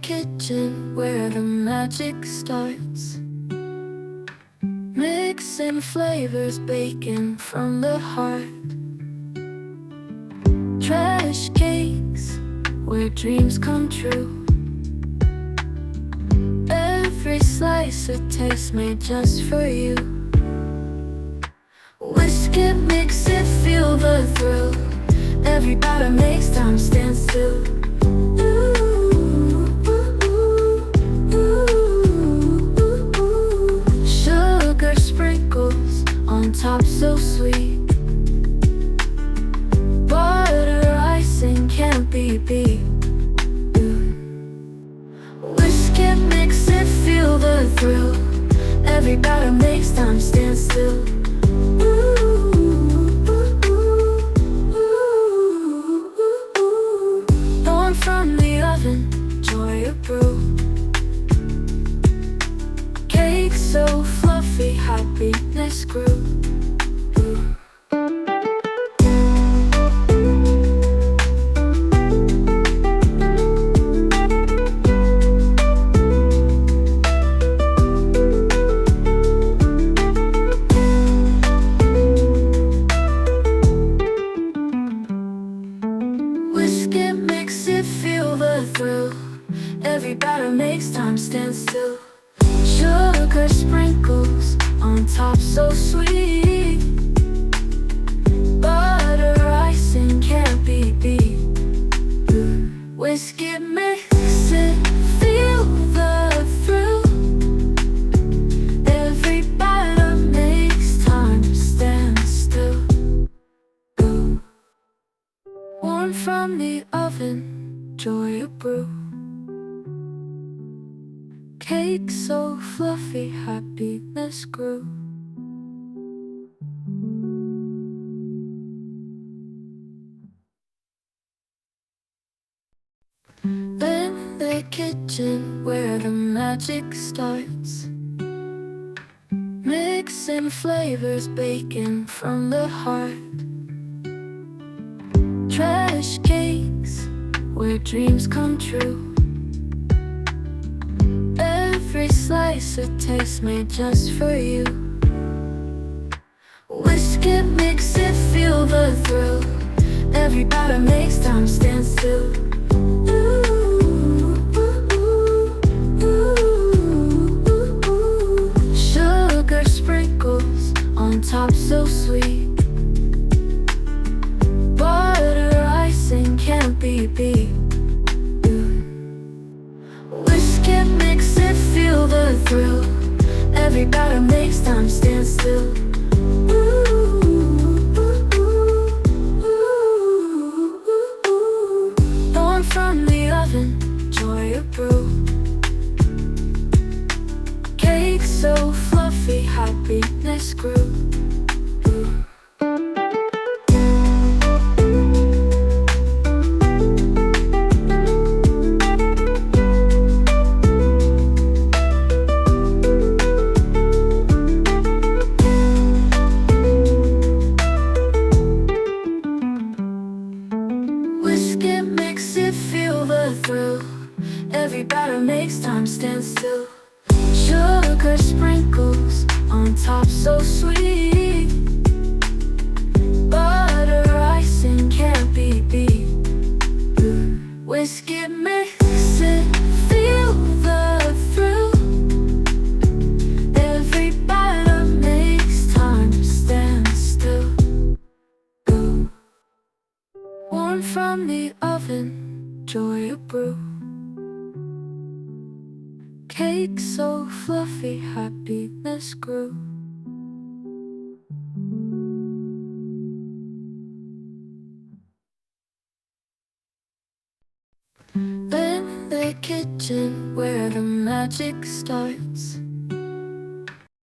kitchen where the magic starts. Mixing flavors, baking from the heart. Trash cakes where dreams come true. Every slice a taste made just for you. Whisk it, mix it, feel the thrill. Every batter makes time stand still. Sugar sprinkles on top so sweet. Butter icing can't be beat. Whisk it, mix it, feel the thrill. Every batter makes time stand still. Born from the oven, joy of brew. Cake so fluffy, happiness grew. Whisk it, mix it, feel the thrill. Every batter makes time stand still. Sugar sprinkles on top so sweet. Butter icing can't be beat. Whisk it, mix it, feel the thrill. Every batter makes time stand still. Warm from the oven, joy of brew. Cake so fluffy, happiness grew. In the kitchen where the magic starts. Mixing flavors, baking from the heart. Trash cakes where dreams come true. Every slice a taste made just for you. Whisk it, mix it, feel the thrill. Every batter makes time stand still. Sugar sprinkles on top so sweet. Butter icing can't be beat. Whisk it, mix it, feel the thrill. Every batter makes time stand still. Born from the oven, joy of brew. Cake so fluffy, happiness grew. Whisk it, mix it, feel the thrill. Every batter makes time stand still. Sugar sprinkles on top so sweet. Butter icing can't be beat. Whisk it, mix it, feel the thrill. Every batter makes time stand still. Warm from the oven, joy of brew. Cake so fluffy, happiness grew. In the kitchen where the magic starts.